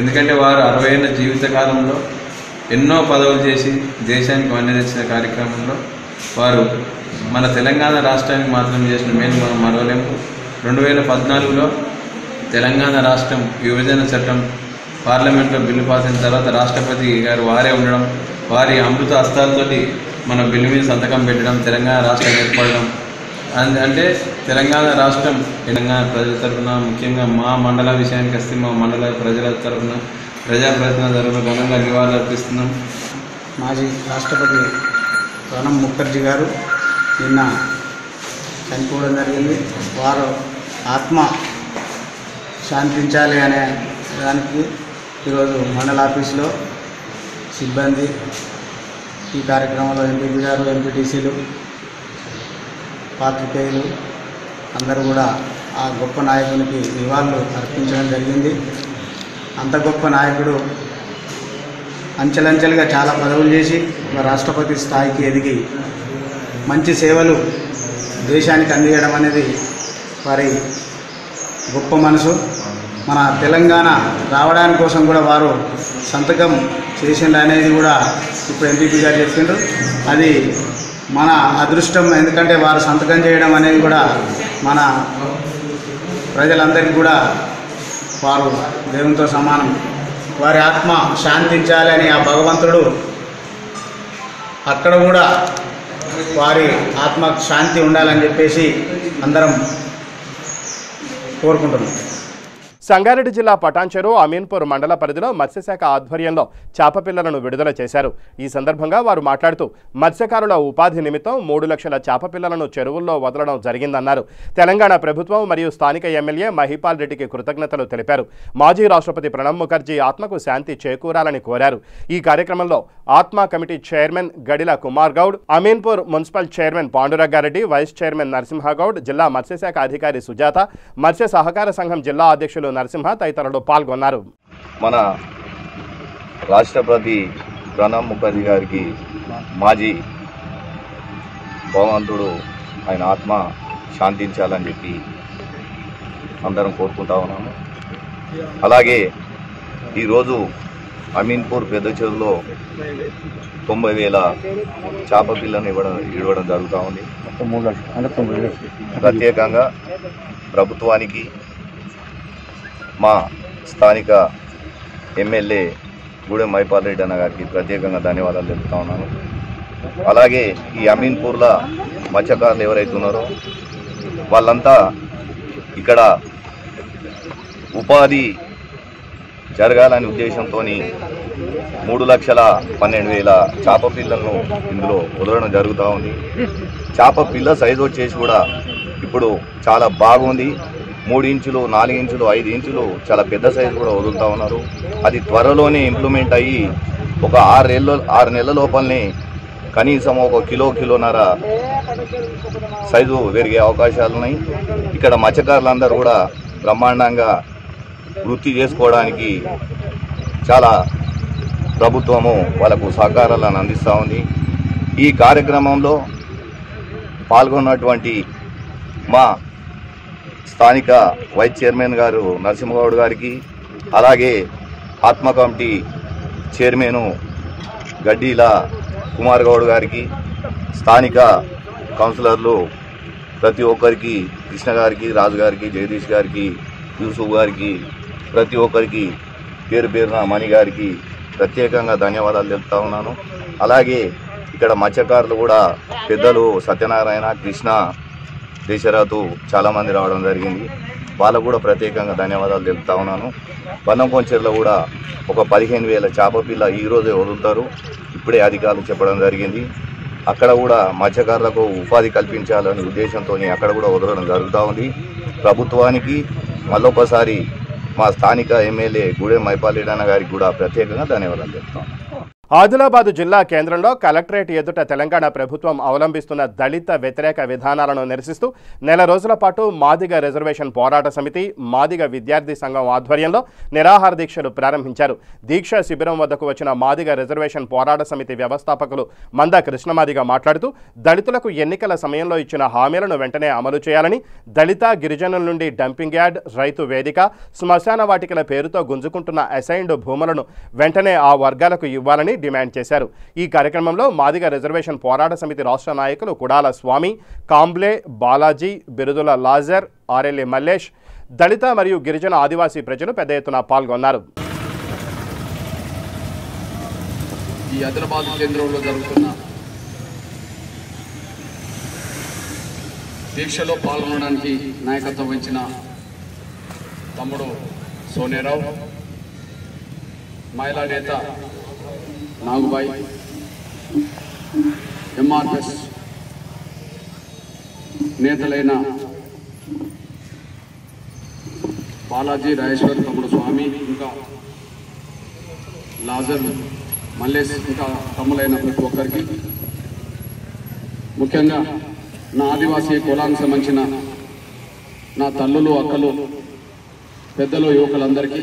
ఎందుకంటే వారు 60 ఏళ్ళ జీవితకాలంలో ఎన్నో పదవులు చేసి దేశానికి వన్నె తెచ్చిన కార్యక్రమంలో వారు మన తెలంగాణ రాష్ట్రానికి మాత్రం చేసిన మేలు మనం మరవలేము. 2014లో తెలంగాణ రాష్ట్రం విభజన చట్టం పార్లమెంట్లో బిల్లు పాస్ అయిన తర్వాత రాష్ట్రపతి గారు వారే ఉండడం, వారి అమృత హస్తాలతోటి మన బిల్లు మీద సంతకం పెట్టడం, తెలంగాణ రాష్ట్రం ఏర్పడడం అంటే తెలంగాణ రాష్ట్రం తెలంగాణ ప్రజల తరఫున, ముఖ్యంగా మా మండల విషయానికి వస్తే మా మండల ప్రజల తరఫున ప్రజాప్రతినిధుల తరఫున ఘనంగా నివాళులు అర్పిస్తున్నాం. మాజీ రాష్ట్రపతి ప్రణబ్ ముఖర్జీ గారు నిన్న చనిపోవడం జరిగింది. వారు ఆత్మ శాంతించాలి అనే దానికి ఈరోజు మండల ఆఫీసులో సిబ్బంది, ఈ కార్యక్రమంలో ఎంపీపీ గారు, ఎంపీటీసీలు, పాత్రికేయులు అందరూ కూడా ఆ గొప్ప నాయకునికి నివాళులు అర్పించడం జరిగింది. అంత గొప్ప నాయకుడు అంచెలంచెలుగా చాలా పదవులు చేసి ఒక రాష్ట్రపతి స్థాయికి ఎదిగి మంచి సేవలు దేశానికి అందించడం అనేది వారి గొప్ప మనసు. మన తెలంగాణ రావడానికి కోసం కూడా వారు సంతకం చేసిండు అనేది కూడా ఇప్పుడు ఎంపీపీ గారు చెప్పిండ్రు. అది మన అదృష్టం. ఎందుకంటే వారు సంతకం చేయడం అనేది కూడా మన ప్రజలందరికీ కూడా వారు దేవునితో సమానం. వారి ఆత్మ శాంతించాలి అని ఆ భగవంతుడు అక్కడ కూడా వారి ఆత్మ శాంతి ఉండాలని చెప్పేసి అందరం కోరుకుంటున్నాం. సంగారెడ్డి జిల్లా పటాన్చెరు అమీన్పూర్ మండల పరిధిలో మత్స్యశాఖ ఆధ్వర్యంలో చేప పిల్లలను విడుదల చేశారు. ఈ సందర్భంగా వారు మాట్లాడుతూ మత్స్యకారుల ఉపాధి నిమిత్తం 3 లక్షల చేప పిల్లలను చెరువుల్లో వదలడం జరిగిందన్నారు. తెలంగాణ ప్రభుత్వం మరియు స్థానిక ఎమ్మెల్యే మహిపాల్ రెడ్డికి కృతజ్ఞతలు తెలిపారు. మాజీ రాష్ట్రపతి ప్రణబ్ ముఖర్జీ ఆత్మకు శాంతి చేకూరాలని కోరారు. ఈ కార్యక్రమంలో ATMA committee chairman Gadila Kumar Goud, Ameenpur municipal chairman Pandurangareddy, vice chairman Narasimhagoud, జిల్లా మత్స్యశాఖ అధికారి సుజాత, మత్స్య సహకార సంఘం జిల్లా అధ్యక్షులు నరసింహ తదితరులు పాల్గొన్నారు. మన రాష్ట్రపతి ప్రణబ్ ముఖర్జీ గారికి మాజీ భగవంతుడు ఆయన ఆత్మ శాంతించాలని చెప్పి అందరం కోరుకుంటా ఉన్నాము. అలాగే ఈరోజు అమీన్పూర్ పెద్ద చెరువులో 90,000 చేప పిల్లను ఇవ్వడం జరుగుతూ ఉంది. ప్రత్యేకంగా ప్రభుత్వానికి, మా స్థానిక ఎమ్మెల్యే గూడెం మహిపాల్ రెడ్డి అన్న గారికి ప్రత్యేకంగా ధన్యవాదాలు తెలుపుతా ఉన్నాను. అలాగే ఈ అమీన్పూర్లో మత్స్యకారులు ఎవరైతే ఉన్నారో వాళ్ళంతా ఇక్కడ ఉపాధి జరగాలనే ఉద్దేశంతో 3,12,000 చేప పిల్లలను ఇందులో వదలడం జరుగుతూ ఉంది. చేప పిల్ల సైజు వచ్చేసి కూడా ఇప్పుడు చాలా బాగుంది. 3 ఇంచులు, 4 ఇంచులు, 5 ఇంచులు చాలా పెద్ద సైజు కూడా వదులుతూ ఉన్నారు. అది త్వరలోనే ఇంప్లిమెంట్ అయ్యి ఒక 6 నెలల లోపలనే కనీసం 1 కిలో, కిలోన్నర సైజు పెరిగే అవకాశాలు ఉన్నాయి. ఇక్కడ మత్స్యకారులందరూ కూడా బ్రహ్మాండంగా వృత్తి చేసుకోవడానికి చాలా ప్రభుత్వము వాళ్ళకు సహకారాలను అందిస్తూ ఉంది. ఈ కార్యక్రమంలో పాల్గొన్నటువంటి మా స్థానిక వైస్ చైర్మన్ గారు నరసింహగౌడ్ గారికి, అలాగే ఆత్మ కమిటీ చైర్మన్ గడ్డీల కుమార్ గౌడ్ గారికి, స్థానిక కౌన్సిలర్లు ప్రతి ఒక్కరికి, కృష్ణ గారికి, రాజు గారికి, జగదీష్ గారికి, యూసుఫ్ గారికి, ప్రతి ఒక్కరికి పేరు పేరున మణి గారికి ప్రత్యేకంగా ధన్యవాదాలు తెలుపుతా ఉన్నాను. అలాగే ఇక్కడ మత్స్యకారులు కూడా పెద్దలు సత్యనారాయణ, కృష్ణ, దేశరాతు చాలామంది రావడం జరిగింది. వాళ్ళకు కూడా ప్రత్యేకంగా ధన్యవాదాలు తెలుపుతా ఉన్నాను. బంధంకొంచెరులో కూడా ఒక 15,000 చేప పిల్ల ఈరోజే వదులుతారు, ఇప్పుడే అధికారులు చెప్పడం జరిగింది. అక్కడ కూడా మత్స్యకారులకు ఉపాధి కల్పించాలనే ఉద్దేశంతో అక్కడ కూడా వదలడం జరుగుతూ ఉంది. ప్రభుత్వానికి మళ్ళొకసారి మా స్థానిక ఎమ్మెల్యే గూడెం మహిపాల్ రెడ్డి అన్న గారికి కూడా ప్రత్యేకంగా ధన్యవాదాలు చెప్తాం. ఆదిలాబాద్ జిల్లా కేంద్రంలో కలెక్టరేట్ ఎదుట తెలంగాణ ప్రభుత్వం అవలంబిస్తున్న దళిత వ్యతిరేక విధానాలను నిరసిస్తూ నెల రోజుల పాటు మాదిగ రిజర్వేషన్ పోరాట సమితి మాదిగ విద్యార్థి సంఘం ఆధ్వర్యంలో నిరాహార దీక్షలు ప్రారంభించారు. దీక్ష శిబిరం వద్దకు వచ్చిన మాదిగ రిజర్వేషన్ పోరాట సమితి వ్యవస్థాపకులు మంద కృష్ణమాదిగ మాట్లాడుతూ దళితులకు ఎన్నికల సమయంలో ఇచ్చిన హామీలను వెంటనే అమలు చేయాలని, దళిత గిరిజనుల నుండి డంపింగ్ యార్డ్, రైతు వేదిక, శ్మశాన వాటికల పేరుతో గుంజుకుంటున్న అసైన్డ్ భూములను వెంటనే ఆ వర్గాలకు ఇవ్వాలని డిమాండ్ చేశారు. ఈ కార్యక్రమంలో మాదిగ రిజర్వేషన్ పోరాట సమితి రాష్ట్ర నాయకులు కుడాల స్వామి, కాంబ్లే బాలాజీ, బిరుదుల లాజర్, ఆర్ఎల్ఏ మల్లేష్, దళిత మరియు గిరిజన ఆదివాసీ ప్రజలు పెద్ద ఎత్తున పాల్గొన్నారు. ఈ ఆదిలాబాద్ కేంద్రంలో జరుగుతున్న దీక్షలో పాల్గొనడానికి నాయకత్వం వహించిన తమ్ముడు సోనేరావు, మహిళా నేత నాగుబాయి, ఎంఆర్ఎస్ నేతలైన బాలాజీ, రాజేశ్వర్, తమ్ముడు స్వామి, ఇంకా లాజర్, మల్లేష్, ఇంకా తమ్ములైన ప్రతి ఒక్కరికి, ముఖ్యంగా నా ఆదివాసీ కులానికి సంబంధించిన నా తల్లులు, అక్కలు, పెద్దలు, యువకులందరికీ,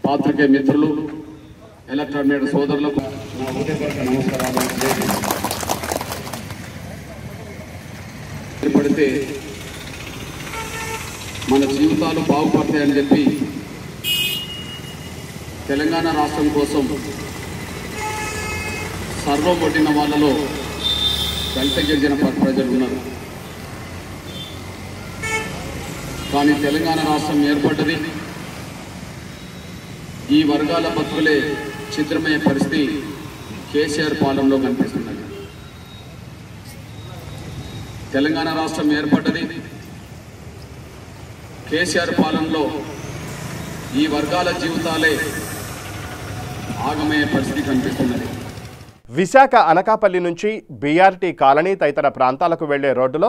పాత్రికేయ మిత్రులు, ఎలక్ట్రానిక్ మీడియా సోదరులకు నా హృదయపూర్వక నమస్కారాలు. ఏర్పడితే మన జీవితాలు బాగుపడతాయని చెప్పి తెలంగాణ రాష్ట్రం కోసం సర్వం కొట్టిన వాళ్ళలో దళిత గిరిజన ప్రజలు ఉన్నారు. కానీ తెలంగాణ రాష్ట్రం ఏర్పడ్డది ఈ వర్గాల బతుకులే చిత్రమయ్యే పరిస్థితి కేసీఆర్ పాలనలో కనిపిస్తున్నది. తెలంగాణ రాష్ట్రం ఏర్పడ్డది కేసీఆర్ పాలనలో ఈ వర్గాల జీవితాలే ఆగమయ్యే పరిస్థితి కనిపిస్తున్నది. విశాఖ అనకాపల్లి నుంచి బీఆర్టీ కాలనీ తదితర ప్రాంతాలకు వెళ్లే రోడ్డులో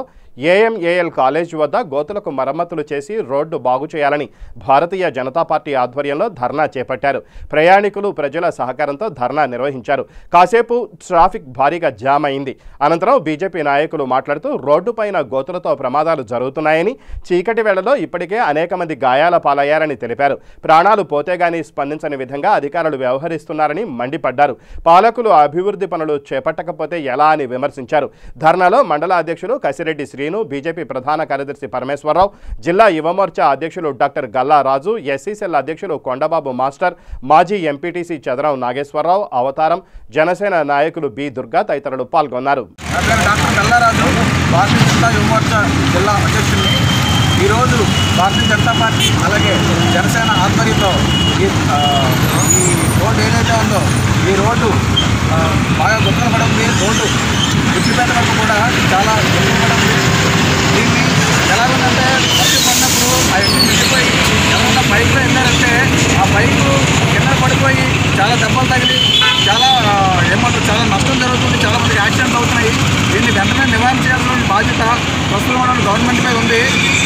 ఏఎంఏఎల్ కాలేజ్ వద్ద గోతులకు మరమ్మతులు చేసి రోడ్డు బాగు చేయాలని భారతీయ జనతా పార్టీ ఆధ్వర్యంలో ధర్నా చేపట్టారు. ప్రయాణికులు, ప్రజల సహకారంతో ధర్నా నిర్వహించారు. కాసేపు ట్రాఫిక్ భారీగా జామ్ అయింది. అనంతరం బీజేపీ నాయకులు మాట్లాడుతూ రోడ్డుపైన గోతులతో ప్రమాదాలు జరుగుతున్నాయని, చీకటి వేళలో ఇప్పటికే అనేక మంది గాయాల పాలయ్యారని తెలిపారు. ప్రాణాలు పోతే గానీ స్పందించని విధంగా అధికారులు వ్యవహరిస్తున్నారని మండిపడ్డారు. పాలకులు అభివృద్ధి పనులు చేపట్టకపోతే ఎలా అని విమర్శించారు. ధర్నాలో మండల అధ్యక్షులు కసిరెడ్డి శ్రీను, బీజేపీ ప్రధాన కార్యదర్శి పరమేశ్వరరావు, జిల్లా యువమోర్చా అధ్యక్షులు డాక్టర్ గల్లా రాజు, ఎస్సీసెల్ అధ్యక్షులు కొండబాబు మాస్టర్, మాజీ ఎంపీటీసీ చదరం నాగేశ్వరరావు, అవతారం, జనసేన నాయకులు బి దుర్గా తదితరులు పాల్గొన్నారు. డాక్టర్ గల్లా రాజు, భారతీయ జనతా యువమోర్చా జిల్లా అధ్యక్షులు. ఈరోజు భారతీయ జనతా పార్టీ అలాగే జనసేన ఆధ్వర్యంలో ఈ రోడ్డు ఏదైతే ఉందో ఈ రోడ్డు బాగా గుర్తులు పడింది. రోడ్డు గుచ్చిపేట వరకు కూడా చాలా గుర్తులు పడింది. దీన్ని ఎలా ఉందంటే వర్షం పడినప్పుడు ఆ ఎన్ని నిండిపోయి ఎవరన్నా బైక్లో వెళ్ళారంటే ఆ బైక్ కింద పడిపోయి చాలా దెబ్బలు తగిలి చాలా చాలా నష్టం జరుగుతుంది. చాలామందికి యాక్సిడెంట్లు అవుతున్నాయి. దీన్ని వెంటనే నివారణ చేయాల్సిన బాధ్యత ప్రస్తుతం ఉన్న గవర్నమెంట్పై ఉంది.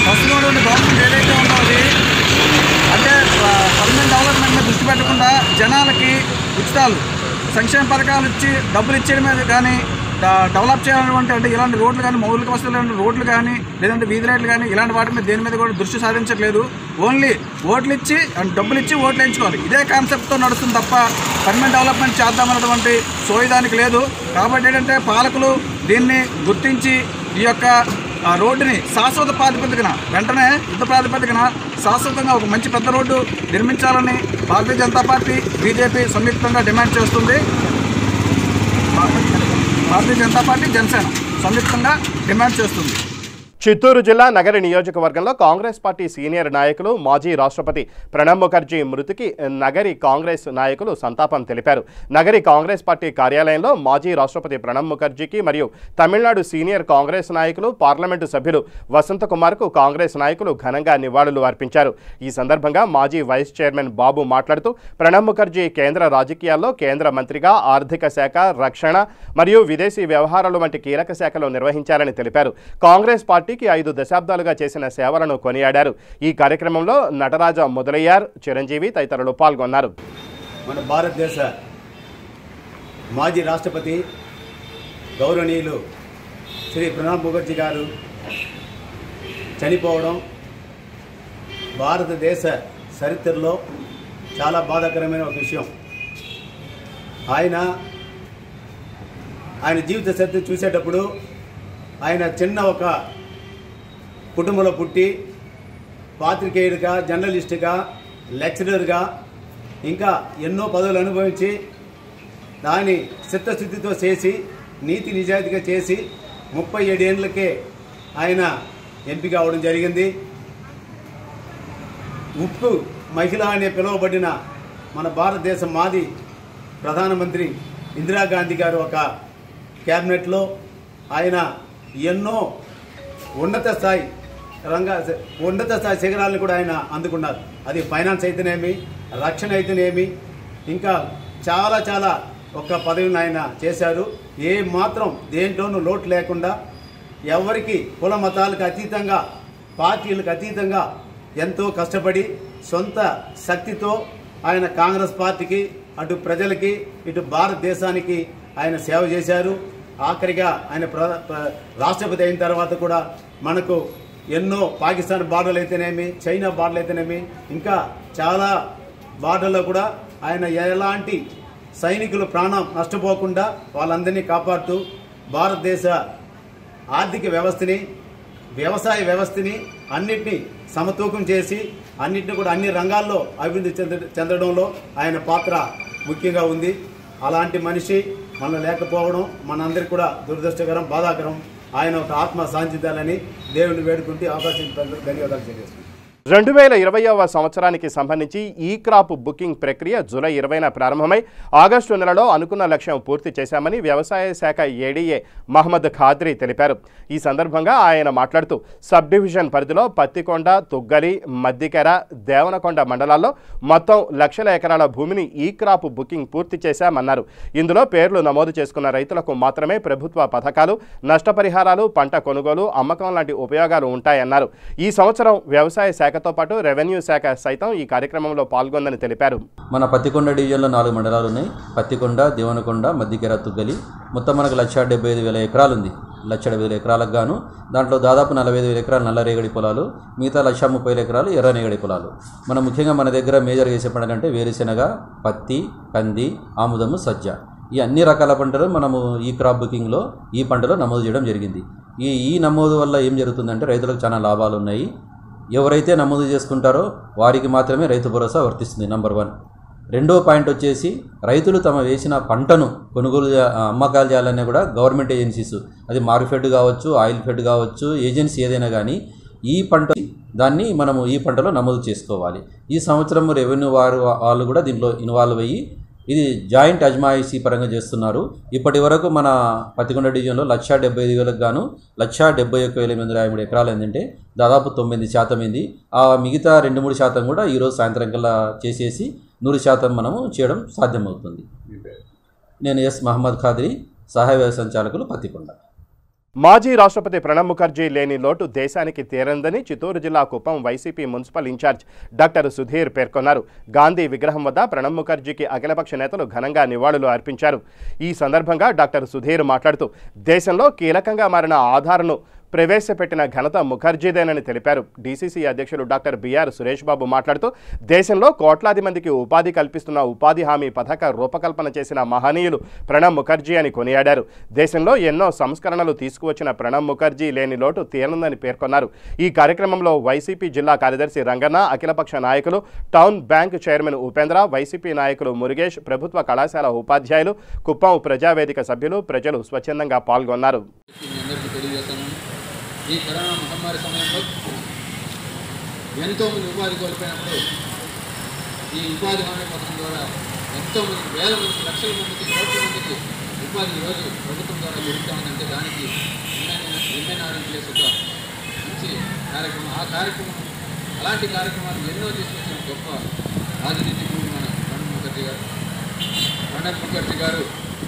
ప్రస్తుతం ఉన్న గవర్నమెంట్ ఏదైతే ఉందో అది అంటే పర్మనెంట్ డెవలప్మెంట్ మీద దృష్టి పెట్టకుండా జనాలకి ఉచితాలు, సంక్షేమ పథకాలు ఇచ్చి డబ్బులు ఇచ్చేయడం మీద కానీ డెవలప్ చేయాలన్నటువంటి అంటే ఇలాంటి రోడ్లు కానీ, మౌలిక వసతులు రోడ్లు కానీ, లేదంటే వీధి లైట్లు కానీ ఇలాంటి వాటి మీద దేని మీద కూడా దృష్టి సాధించట్లేదు. ఓన్లీ ఓట్లు ఇచ్చి డబ్బులు ఇచ్చి ఓట్లు వేయించుకోవాలి. ఇదే కాన్సెప్ట్తో నడుస్తుంది తప్ప పర్మనెంట్ డెవలప్మెంట్ చేద్దామన్నటువంటి సోయిదానికి లేదు. కాబట్టి ఏంటంటే పాలకులు దీన్ని గుర్తించి ఈ యొక్క రోడ్డుని శాశ్వత ప్రాతిపదికన వెంటనే యుద్ధ ప్రాతిపదికన శాశ్వతంగా ఒక మంచి పెద్ద రోడ్డు నిర్మించాలని భారతీయ జనతా పార్టీ, బీజేపీ సంయుక్తంగా డిమాండ్ చేస్తుంది. భారతీయ జనతా పార్టీ, జనసేన సంయుక్తంగా డిమాండ్ చేస్తుంది. చిత్తూరు జిల్లా నగరి నియోజకవర్గంలో కాంగ్రెస్ పార్టీ సీనియర్ నాయకులు, మాజీ రాష్ట్రపతి ప్రణబ్ ముఖర్జీ మృతికి నగరి కాంగ్రెస్ నాయకులు సంతాపం తెలిపారు. నగరి కాంగ్రెస్ పార్టీ కార్యాలయంలో మాజీ రాష్ట్రపతి ప్రణబ్ ముఖర్జీకి మరియు తమిళనాడు సీనియర్ కాంగ్రెస్ నాయకులు, పార్లమెంటు సభ్యులు వసంతకుమార్కు కాంగ్రెస్ నాయకులు ఘనంగా నివాళులు అర్పించారు. ఈ సందర్భంగా మాజీ వైస్ చైర్మన్ బాబు మాట్లాడుతూ ప్రణబ్ ముఖర్జీ కేంద్ర రాజకీయాల్లో కేంద్ర మంత్రిగా ఆర్థిక శాఖ, రక్షణ మరియు విదేశీ వ్యవహారాలు వంటి కీలక శాఖలు నిర్వహించారని తెలిపారు. కాంగ్రెస్ పార్టీ 5 దశాబ్దాలుగా చేసిన సేవలను కొనియాడారు. ఈ కార్యక్రమంలో నటరాజ మొదలయ్యార్, చిరంజీవి తదితరులు పాల్గొన్నారు. మన భారతదేశ మాజీ రాష్ట్రపతి గౌరవనీయులు శ్రీ ప్రణబ్ ముఖర్జీ గారు చనిపోవడం భారతదేశ చరిత్రలో చాలా బాధాకరమైన ఒక విషయం. ఆయన జీవిత చరిత్ర చూసేటప్పుడు ఆయన చిన్న ఒక కుటుంబంలో పుట్టి పాత్రికేయుడిగా, జర్నలిస్టుగా, లెక్చరర్గా ఇంకా ఎన్నో పదవులు అనుభవించి దాన్ని చిత్తశుద్ధితో చేసి నీతి నిజాయితీగా చేసి 37 ఏళ్ళకే ఆయన ఎంపిక అవడం జరిగింది. ఉప్పు మహిళ అనే పిలువబడిన మన భారతదేశం మాజీ ప్రధానమంత్రి ఇందిరాగాంధీ గారు ఒక క్యాబినెట్లో ఆయన ఎన్నో ఉన్నత స్థాయి శిఖరాలను కూడా ఆయన అందుకున్నారు. అది ఫైనాన్స్ అయితేనేమి, రక్షణ అయితేనేమి, ఇంకా చాలా చాలా ఒక్క పదవిని ఆయన చేశారు. ఏ మాత్రం దేంట్లోనూ లోటు లేకుండా ఎవరికి కుల మతాలకు అతీతంగా, పార్టీలకు అతీతంగా ఎంతో కష్టపడి సొంత శక్తితో ఆయన కాంగ్రెస్ పార్టీకి, అటు ప్రజలకి, ఇటు భారతదేశానికి ఆయన సేవ చేశారు. ఆఖరిగా ఆయన రాష్ట్రపతి అయిన తర్వాత కూడా మనకు ఎన్నో పాకిస్తాన్ బార్డర్లు అయితేనేమి, చైనా బార్డర్లు అయితేనేమి, ఇంకా చాలా బార్డర్లో కూడా ఆయన ఎలాంటి సైనికులు ప్రాణం నష్టపోకుండా వాళ్ళందరినీ కాపాడుతూ భారతదేశ ఆర్థిక వ్యవస్థని, వ్యవసాయ వ్యవస్థని అన్నిటినీ సమతూకం చేసి అన్నిటిని కూడా అన్ని రంగాల్లో అభివృద్ధి చెందడంలో ఆయన పాత్ర ముఖ్యంగా ఉంది. అలాంటి మనిషి మనలో లేకపోవడం మనందరికీ కూడా దురదృష్టకరం, బాధాకరం. ఆయన ఒక ఆత్మ శాంతించాలని దేవుని వేడుకుంటే అవకాశం ధన్యవాదాలు తెలియజేస్తున్నాను. 2020వ సంవత్సరానికి సంబంధించి ఈ క్రాప్ బుకింగ్ ప్రక్రియ జూలై 20న ప్రారంభమై ఆగస్టు నెలలో అనుకున్న లక్ష్యం పూర్తి చేశామని వ్యవసాయ శాఖ ఏడీఏ మహమ్మద్ ఖాద్రీ తెలిపారు. ఈ సందర్భంగా ఆయన మాట్లాడుతూ సబ్ డివిజన్ పరిధిలో పత్తికొండ, తుగ్గలి, మద్దికెర, దేవనకొండ మండలాల్లో మొత్తం లక్షల ఎకరాల భూమిని ఈ క్రాప్ బుకింగ్ పూర్తి చేశామన్నారు. ఇందులో పేర్లు నమోదు చేసుకున్న రైతులకు మాత్రమే ప్రభుత్వ పథకాలు, నష్టపరిహారాలు, పంట కొనుగోలు, అమ్మకం లాంటి ఉపయోగాలు ఉంటాయన్నారు. ఈ సంవత్సరం వ్యవసాయ శాఖతో పాటు రెవెన్యూ శాఖ సైతం ఈ కార్యక్రమంలో పాల్గొందని తెలిపారు. మన పత్తికొండ డివిజన్లో 4 మండలాలు ఉన్నాయి. పత్తికొండ, దేవనకొండ, మద్దికెర, తుగ్గలి. మొత్తం మనకు 1,75,000 ఎకరాలు ఉంది. 1,70,000 ఎకరాలకు గాను దాంట్లో దాదాపు 45,000 ఎకరాలు నల్లరేగడి పొలాలు, మిగతా 1,30,000 ఎకరాలు ఎర్రనేగడి పొలాలు. మనం ముఖ్యంగా మన దగ్గర మేజర్గా చేసే పంటలు అంటే వేరుశెనగ, పత్తి, కంది, ఆముదము, సజ్జ. ఈ అన్ని రకాల పంటలు మనము ఈ క్రాప్ బుకింగ్లో ఈ పంటలో నమోదు చేయడం జరిగింది. ఈ నమోదు వల్ల ఏం జరుగుతుందంటే రైతులకు చాలా లాభాలు ఉన్నాయి. ఎవరైతే నమోదు చేసుకుంటారో వారికి మాత్రమే రైతు భరోసా వర్తిస్తుంది. నంబర్ 1. రెండో పాయింట్ వచ్చేసి రైతులు తమ వేసిన పంటను కొనుగోలు అమ్మకాలు చేయాలనే కూడా గవర్నమెంట్ ఏజెన్సీస్, అది మార్కెట్ కావచ్చు, ఆయిల్ ఫెడ్ కావచ్చు, ఏజెన్సీ ఏదైనా కానీ ఈ పంట దాన్ని మనము ఈ పంటలో నమోదు చేసుకోవాలి. ఈ సంవత్సరం రెవెన్యూ వాళ్ళు కూడా దీంట్లో ఇన్వాల్వ్ అయ్యి ఇది జాయింట్ అజమాయిషీ పరంగా చేస్తున్నారు. ఇప్పటి వరకు మన పత్తికొండ డివిజన్లో 1,75,000 గాను 1,71,853 ఎకరాలు ఏంటంటే దాదాపు 9% అయింది. ఆ మిగతా 2-3% కూడా ఈరోజు సాయంత్రం కల్లా చేసేసి 100% మనము చేయడం సాధ్యమవుతుంది. నేను ఎస్ మహమ్మద్ ఖాద్రీ, సహాయ వ్యవసాయ సంచాలకులు, పత్తికొండ. మాజీ రాష్ట్రపతి ప్రణబ్ ముఖర్జీ లేని లోటు దేశానికి తీరందని చిత్తూరు జిల్లా Kuppam YCP municipal in charge doctor Sudheer పేర్కొన్నారు. గాంధీ విగ్రహం వద్ద ప్రణబ్ ముఖర్జీకి అఖిలపక్ష నేతలు ఘనంగా నివాళులు అర్పించారు. ఈ సందర్భంగా డాక్టర్ సుధీర్ మాట్లాడుతూ దేశంలో కీలకంగా మారిన ఆధార్ను ప్రవేశపెట్టిన ఘనత ముఖర్జీదేనని తెలిపారు. డీసీసీ అధ్యక్షులు డాక్టర్ బిఆర్ సురేష్ బాబు మాట్లాడుతూ దేశంలో కోట్లాది మందికి ఉపాధి కల్పిస్తున్న ఉపాధి హామీ పథక రూపకల్పన చేసిన మహనీయులు ప్రణబ్ ముఖర్జీ అని కొనియాడారు. దేశంలో ఎన్నో సంస్కరణలు తీసుకువచ్చిన ప్రణబ్ ముఖర్జీ లేని లోటు తీరనుందని పేర్కొన్నారు. ఈ కార్యక్రమంలో వైసీపీ జిల్లా కార్యదర్శి రంగన్న, అఖిలపక్ష నాయకులు, town bank chairman Upendra, YCP నాయకులు మురుగేష్, ప్రభుత్వ కళాశాల ఉపాధ్యాయులు, కుప్పం ప్రజావేదిక సభ్యులు, ప్రజలు స్వచ్ఛందంగా పాల్గొన్నారు. ఈ కరోనా మహమ్మారి సమయంలో ఎంతోమంది ఉపాధి కోల్పోయినప్పుడు ఈ ఉపాధి హామీ పథకం ద్వారా ఎంతోమంది వేల మంది, లక్షల మందికి, కోట్ల మందికి ఉపాధి ఈరోజు ప్రభుత్వం ద్వారా జరుగుతూ ఉందంటే దానికి ఎంఎన్ఆర్ఎంప్లేస్ ఒక మంచి కార్యక్రమం. ఆ కార్యక్రమం అలాంటి కార్యక్రమాలు ఎన్నో తీసుకొచ్చిన గొప్ప రాజనీతికుడు మన ప్రణబ్ ముఖర్జీ గారు. ప్రణబ్ ముఖర్జీ గారు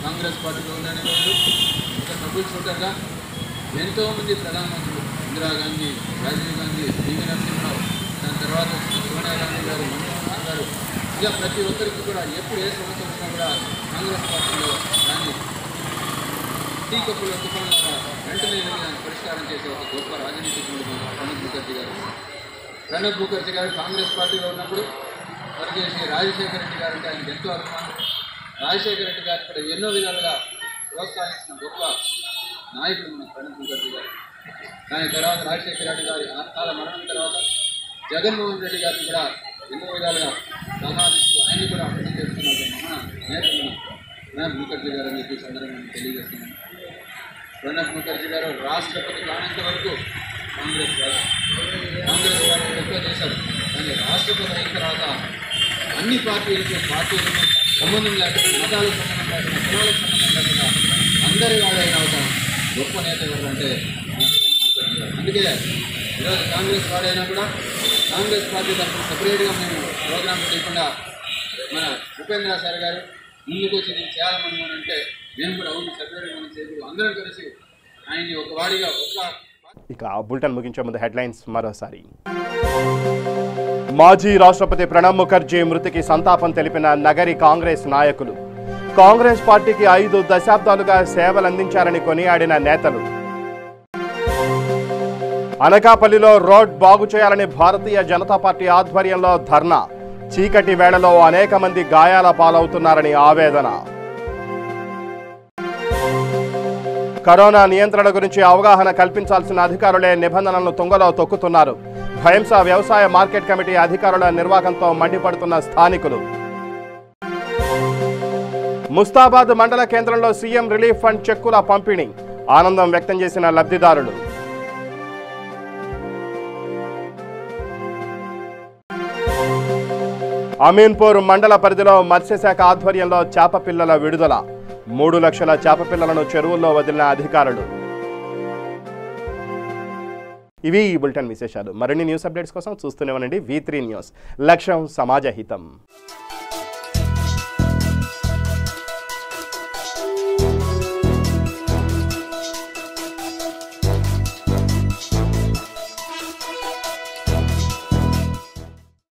కాంగ్రెస్ పార్టీలో ఉన్న రోజు ఒక ట్రబుల్ షూటర్గా ఎంతోమంది ప్రధానమంత్రులు, ఇందిరాగాంధీ, రాజీవ్ గాంధీ, పివి నరసింహరావు, దాని తర్వాత సోనియా గాంధీ గారు, మన్మోహన్ సింగ్ గారు, ఇలా ప్రతి ఒక్కరికి కూడా ఎప్పుడు ఏ సమస్య వచ్చినా కూడా కాంగ్రెస్ పార్టీలో దాన్ని టీ కప్పుల తుఫాన్ వెంటనే దాన్ని పరిష్కారం చేసే ఒక గొప్ప రాజనీతిజ్ఞుడు ప్రణబ్ ముఖర్జీ గారు. ప్రణబ్ ముఖర్జీ గారు కాంగ్రెస్ పార్టీలో ఉన్నప్పుడు పరిచేసి రాజశేఖర రెడ్డి గారు అంటే ఆయనకు ఎంతో అభిమానం. రాజశేఖర రెడ్డి గారు ఇక్కడ ఎన్నో విధాలుగా ప్రోత్సహించిన గొప్ప నాయకుడు మన ప్రణబ్ ముఖర్జీ గారు. దాని తర్వాత రాజశేఖర రెడ్డి గారి ఆత్మాల మరణం తర్వాత జగన్మోహన్ రెడ్డి గారిని కూడా ఎన్నో విధాలుగా సలహాలిస్తూ ఆయన్ని కూడా అభివృద్ధి చేస్తున్న మహా నేతలు ప్రణబ్ ముఖర్జీ గారు అని చెప్పి సందర్భంగా తెలియజేస్తున్నాను. ప్రణబ్ ముఖర్జీ గారు రాష్ట్రపతి కానంత వరకు కాంగ్రెస్ వారు ఎంతో చేశారు. కానీ రాష్ట్రపతి అయిన తర్వాత అన్ని పార్టీలకు సంబంధం లేకుండా, మతాలకు సంబంధం లేకుండా, కులాలకు సంబంధం లేకుండా అందరి వాళ్ళైన ఒక గొప్ప నేత ఎవరు అంటే అందుకే ఈరోజు కాంగ్రెస్ వాడైనా కూడా కాంగ్రెస్ పార్టీ తరఫున సపరేట్గా మేము ప్రోగ్రామ్ చేయకుండా మన ఉపేంద్ర సార్ గారు ముందుకు వచ్చి నేను చేయాలని అంటే మేము కూడా అవును సపరేట్గా మనం చేయకూడదు, అందరం కలిసి ఆయన్ని ఒక వాడిగా ఒక. ఇక బులెటిన్ ముగించే ముందు హెడ్లైన్స్ మరోసారి. మాజీ రాష్ట్రపతి ప్రణబ్ ముఖర్జీ మృతికి సంతాపం తెలిపిన నగరి కాంగ్రెస్ నాయకులు. కాంగ్రెస్ పార్టీకి 5 దశాబ్దాలుగా సేవలందించారని కొనియాడిన నేతలు. అనకాపల్లిలో రోడ్ బాగు చేయాలని భారతీయ జనతా పార్టీ ఆధ్వర్యంలో ధర్నా. చీకటి వేళలో అనేక మంది గాయాల పాలవుతున్నారని ఆవేదన. కరోనా నియంత్రణ గురించి అవగాహన కల్పించాల్సిన అధికారులే నిబంధనలను తుంగలో తొక్కుతున్నారు. భయంసా వ్యవసాయ మార్కెట్ కమిటీ అధికారుల నిర్వాహకంతో మండిపడుతున్న స్థానికులు. ముస్తాబాద్ మండల కేంద్రంలో సీఎం రిలీఫ్ ఫండ్ చెక్కుల పంపిణీ. ఆనందం వ్యక్తం చేసిన లబ్ధిదారులు. అమీన్పూర్ మండల పరిధిలో మత్స్యశాఖ ఆధ్వర్యంలో చేప పిల్లల విడుదల. 3 లక్షల చేప పిల్లలను చెరువుల్లో వదిలిన అధికారులు. ఇవి ఈ బులెటిన్ విశేషాలు. మరిన్ని న్యూస్ అప్డేట్స్ కోసం చూస్తూనే ఉండండి V3 న్యూస్. లక్ష్యం సమాజ హితం.